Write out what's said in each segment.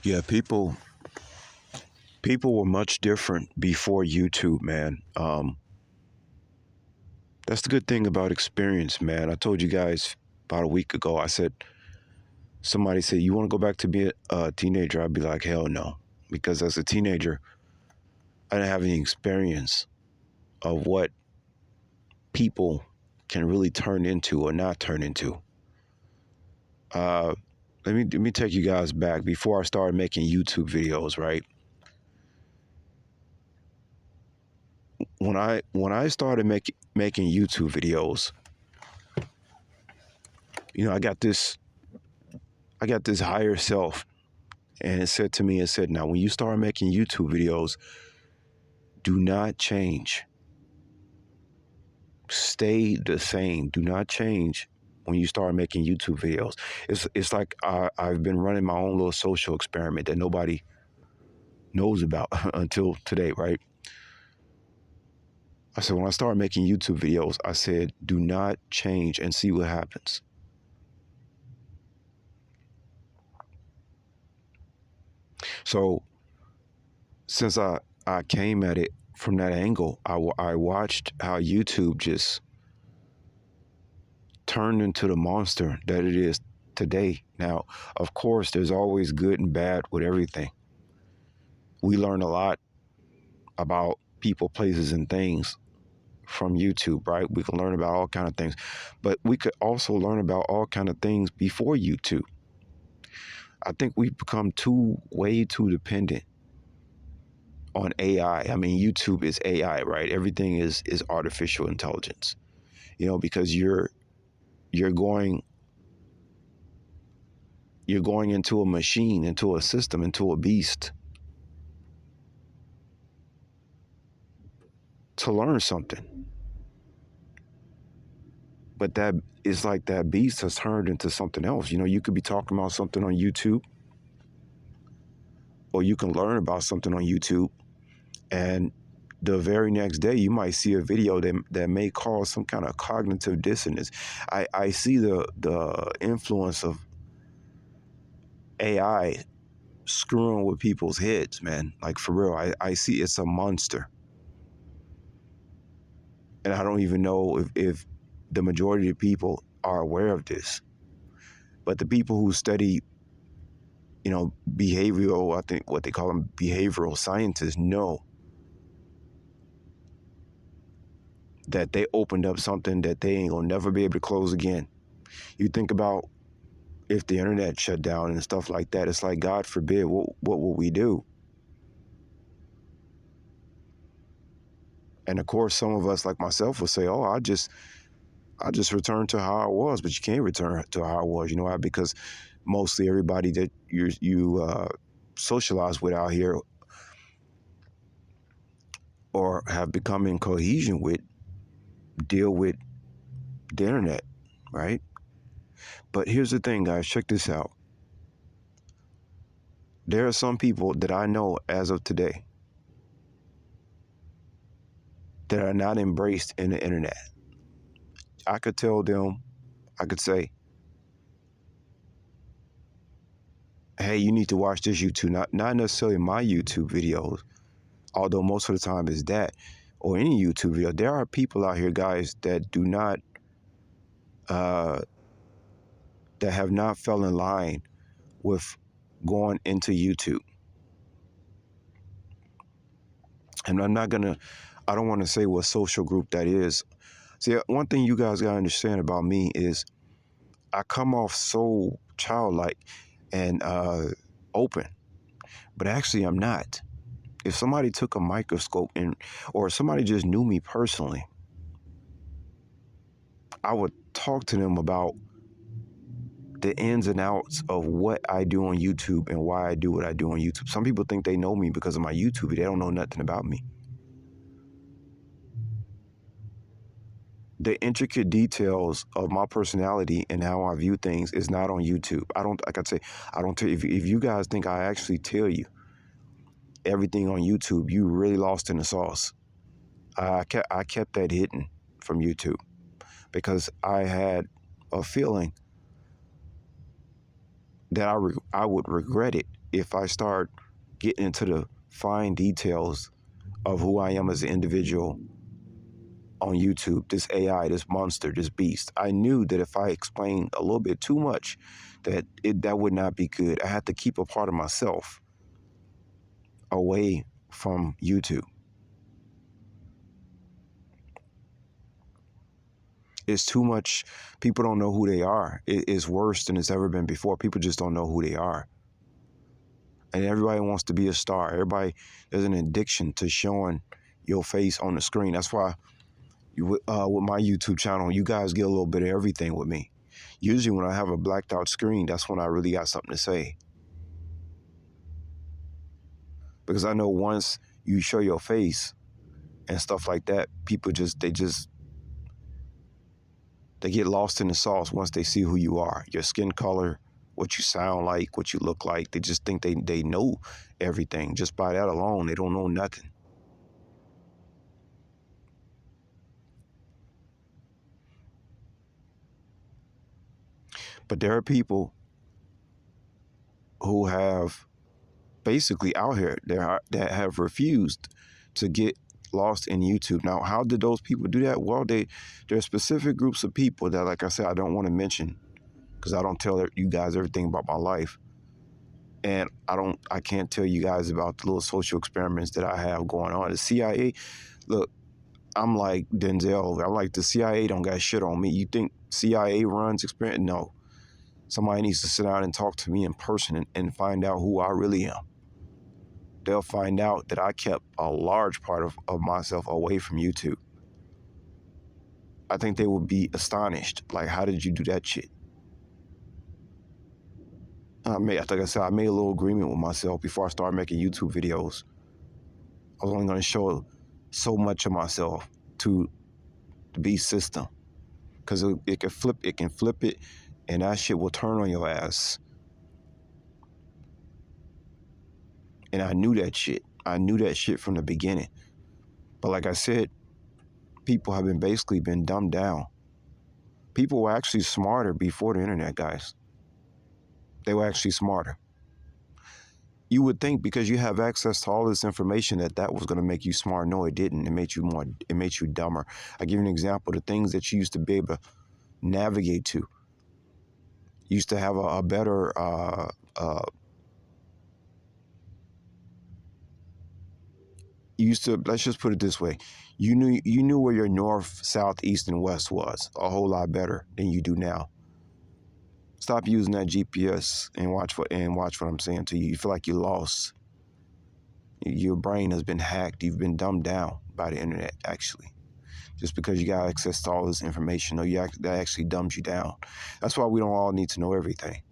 Yeah, people were much different before YouTube, man. That's the good thing about experience, man. I told you guys about a week ago. I said somebody said, "You want to go back to be a teenager?" I'd be like, "Hell no," because as a teenager, I didn't have any experience of what people can really turn into or not turn into. Uh, let me take you guys back before I started making YouTube videos, right? When I started making YouTube videos, I got this higher self, and it said to me, it said, now when you start making YouTube videos, do not change. Stay the same. Do not change when you start making YouTube videos. It's like I've been running my own little social experiment that nobody knows about until today, right? I said, when I started making YouTube videos, I said, do not change and see what happens. So since I came at it from that angle, I watched how YouTube just turned into the monster that it is today. Now, of course, there's always good and bad with everything. We learn a lot about people, places, and things from YouTube, right? We can learn about all kind of things, but we could also learn about all kind of things before YouTube. I think we've become way too dependent on AI. I mean, YouTube is AI, right? Everything is artificial intelligence. Because you're going into a machine, into a system, into a beast to learn something. But that is like that beast has turned into something else. You could be talking about something on YouTube, or you can learn about something on YouTube, and the very next day you might see a video that may cause some kind of cognitive dissonance. I see the influence of AI screwing with people's heads, man. Like, for real, I see it's a monster. And I don't even know if the majority of people are aware of this. But the people who study, behavioral, I think what they call them, behavioral scientists, know that they opened up something that they ain't gonna never be able to close again. You think about if the internet shut down and stuff like that, it's like, God forbid, what will we do? And of course, some of us, like myself, will say, "Oh, I just returned to how I was," but you can't return to how I was. You know why? Because mostly everybody that you socialize with out here or have become in cohesion with deal with the internet, right? But here's the thing, guys. Check this out. There are some people that I know as of today that are not embraced in the internet. I could tell them, I could say, "Hey, you need to watch this YouTube." Not necessarily my YouTube videos, although most of the time is that, or any YouTube video. There are people out here, guys, that do not, uh, that have not fell in line with going into YouTube. And I don't want to say what social group that is. See, one thing you guys got to understand about me is I come off so childlike and open, but actually I'm not. If somebody took a microscope or somebody just knew me personally, I would talk to them about the ins and outs of what I do on YouTube and why I do what I do on YouTube. Some people think they know me because of my YouTube, but they don't know nothing about me. The intricate details of my personality and how I view things is not on YouTube. Like I say, I don't tell you. If you guys think I actually tell you everything on YouTube, you really lost in the sauce. I kept that hidden from YouTube because I had a feeling that I would regret it if I start getting into the fine details of who I am as an individual on YouTube, this AI, this monster, this beast. I knew that if I explained a little bit too much, that would not be good. I had to keep a part of myself away from YouTube. It's too much. People don't know who they are. It's worse than it's ever been before. People just don't know who they are. And everybody wants to be a star. Everybody, there's an addiction to showing your face on the screen. That's why with my YouTube channel, you guys get a little bit of everything with me. Usually when I have a blacked out screen, that's when I really got something to say. Because I know once you show your face and stuff like that, people they get lost in the sauce once they see who you are, your skin color, what you sound like, what you look like. They just think they know everything. Just by that alone, they don't know nothing. But there are people who have basically out here that have refused to get lost in YouTube. Now, how did those people do that? Well, there are specific groups of people that, like I said, I don't want to mention because I don't tell you guys everything about my life. And I can't tell you guys about the little social experiments that I have going on. The CIA, look, I'm like Denzel. I'm like, the CIA don't got shit on me. You think CIA runs experiment? No. Somebody needs to sit down and talk to me in person and find out who I really am. They'll find out that I kept a large part of myself away from YouTube. I think they would be astonished. Like, how did you do that shit? Like I said, I made a little agreement with myself before I started making YouTube videos. I was only going to show so much of myself to the beast system. Because it can flip it, and that shit will turn on your ass. And I knew that shit. I knew that shit from the beginning. But like I said, people have basically been dumbed down. People were actually smarter before the internet, guys. They were actually smarter. You would think because you have access to all this information that was going to make you smart. No, it didn't. It made you dumber. I give you an example. The things that you used to be able to navigate to used to have a better let's just put it this way. You knew where your north, south, east, and west was a whole lot better than you do now. Stop using that GPS and watch what I'm saying to you. You feel like you're lost. Your brain has been hacked. You've been dumbed down by the internet, actually. Just because you got access to all this information, that actually dumbs you down. That's why we don't all need to know everything.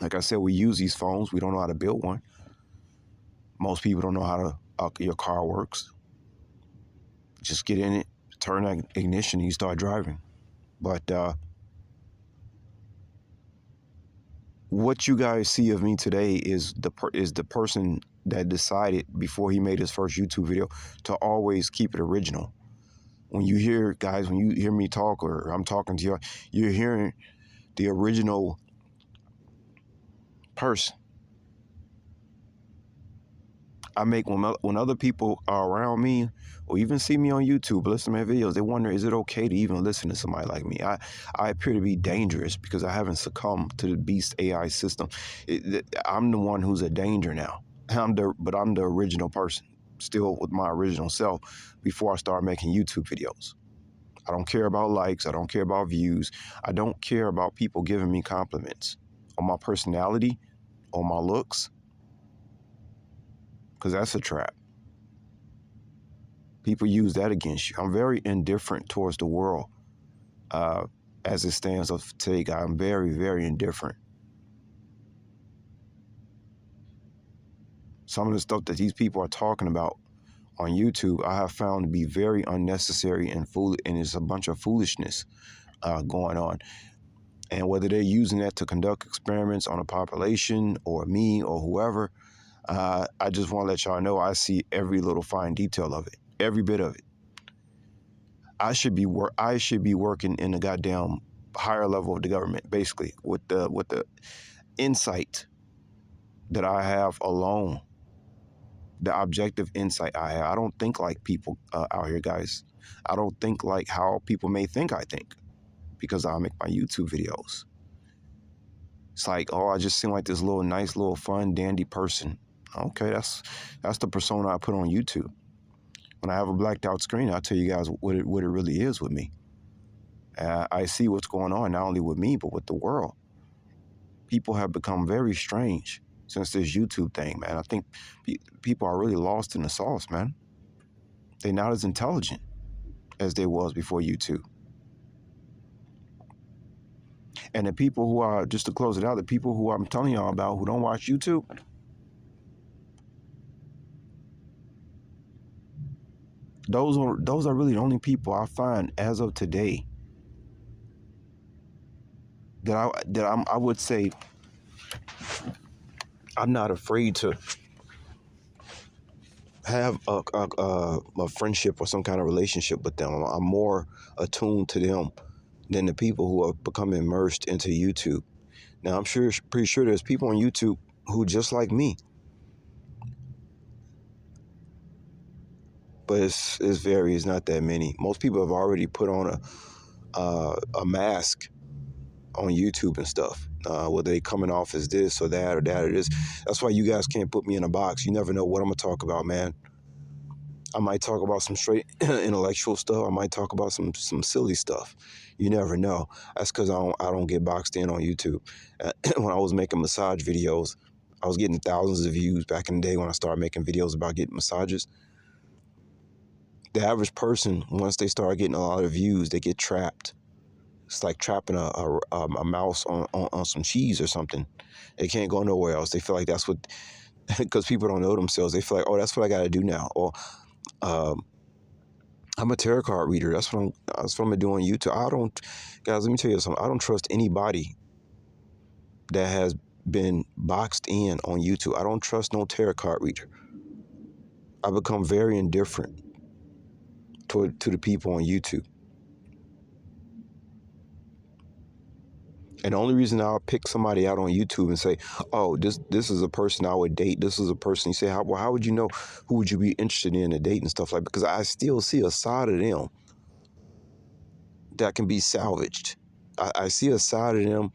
Like I said, we use these phones. We don't know how to build one. Most people don't know how your car works. Just get in it, turn that ignition, and you start driving. But what you guys see of me today is the person that decided before he made his first YouTube video to always keep it original. When you hear me talk or I'm talking to you, you're hearing the original person. I make when other people are around me or even see me on YouTube, listen to my videos, they wonder, is it okay to even listen to somebody like me? I appear to be dangerous because I haven't succumbed to the beast AI system. I'm the one who's a danger now. But I'm the original person, still with my original self before I start making YouTube videos. I don't care about likes. I don't care about views. I don't care about people giving me compliments on my personality, on my looks, because that's a trap. People use that against you. I'm very indifferent towards the world as it stands of today, guy. I'm very, very indifferent. Some of the stuff that these people are talking about on YouTube, I have found to be very unnecessary and it's a bunch of foolishness going on. And whether they're using that to conduct experiments on a population or me or whoever, I just want to let y'all know I see every little fine detail of it, every bit of it. I should be working in a goddamn higher level of the government, basically, with the insight that I have alone, the objective insight I have. I don't think like people out here, guys. I don't think like how people may think I think because I make my YouTube videos. It's like, oh, I just seem like this little nice, little fun, dandy person. Okay, that's the persona I put on YouTube. When I have a blacked out screen, I'll tell you guys what it really is with me. I see what's going on, not only with me, but with the world. People have become very strange since this YouTube thing, man. I think people are really lost in the sauce, man. They're not as intelligent as they was before YouTube. And the people who are, just to close it out, the people who I'm telling y'all about who don't watch YouTube, those are really the only people I find as of today that I would say I'm not afraid to have a friendship or some kind of relationship with them. I'm more attuned to them than the people who have become immersed into YouTube. Now, I'm pretty sure there's people on YouTube who just like me, but it's varies, not that many. Most people have already put on a mask on YouTube and stuff, whether they coming off as this or that or that or this. That's why you guys can't put me in a box. You never know what I'm gonna talk about, man. I might talk about some straight intellectual stuff. I might talk about some silly stuff. You never know. That's because I don't get boxed in on YouTube. When I was making massage videos, I was getting thousands of views back in the day when I started making videos about getting massages. The average person, once they start getting a lot of views, they get trapped. It's like trapping a mouse on some cheese or something. They can't go nowhere else. They feel like that's what, because people don't know themselves. They feel like, oh, that's what I got to do now. Or I'm a tarot card reader. That's what I'm doing on YouTube. Guys, let me tell you something. I don't trust anybody that has been boxed in on YouTube. I don't trust no tarot card reader. I become very indifferent to the people on YouTube. And the only reason I'll pick somebody out on YouTube and say, oh, this is a person I would date. This is a person. You say, how would you know who would you be interested in a date and stuff like that? Because I still see a side of them that can be salvaged. I see a side of them,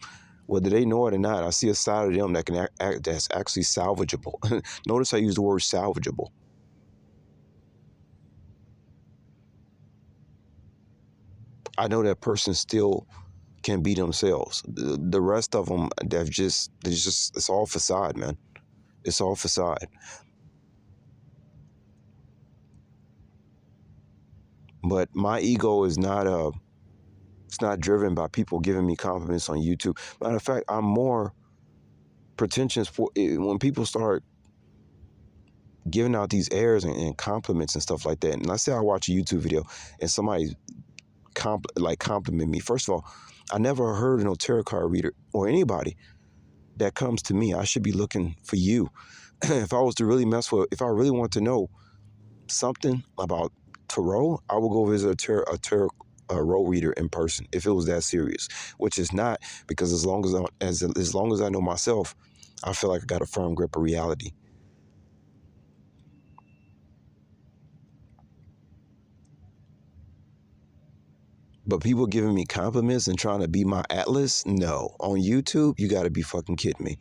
whether they know it or not, I see a side of them that can that's actually salvageable. Notice I use the word salvageable. I know that person still can be themselves. The rest of them, it's all facade, man. It's all facade. But my ego is not it's not driven by people giving me compliments on YouTube. Matter of fact, I'm more pretentious when people start giving out these airs and compliments and stuff like that. And let's say I watch a YouTube video and somebody compliment me. First of all, I never heard of no tarot card reader or anybody that comes to me. I should be looking for you. If I was to really if I really want to know something about tarot, I will go visit a tarot reader in person if it was that serious, which is not, because as long as I know myself, I feel like I got a firm grip of reality. But people giving me compliments and trying to be my atlas, no. On YouTube, you got to be fucking kidding me.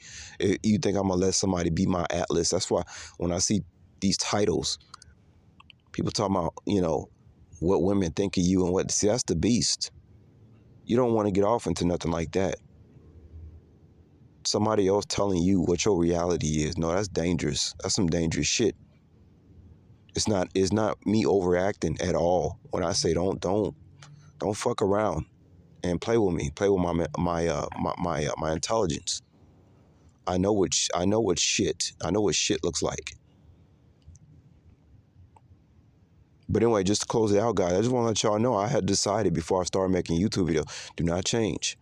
You think I'm going to let somebody be my atlas? That's why when I see these titles, people talking about, what women think of you and what, see, that's the beast. You don't want to get off into nothing like that. Somebody else telling you what your reality is. No, that's dangerous. That's some dangerous shit. It's not me overacting at all when I say don't fuck around and play with me. Play with my intelligence. I know what shit looks like. But anyway, just to close it out, guys, I just want to let y'all know I had decided before I started making YouTube videos, do not change.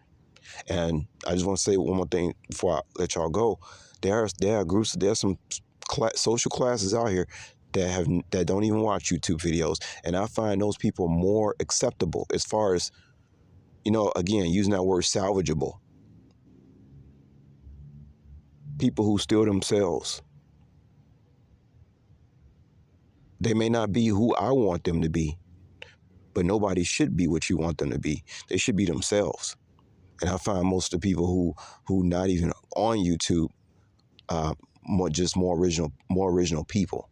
And I just want to say one more thing before I let y'all go. There are groups, there's some social classes out here that don't even watch YouTube videos, and I find those people more acceptable as far as again, using that word salvageable. People who steal themselves. They may not be who I want them to be, but nobody should be what you want them to be. They should be themselves. And I find most of the people who not even on YouTube, more original people.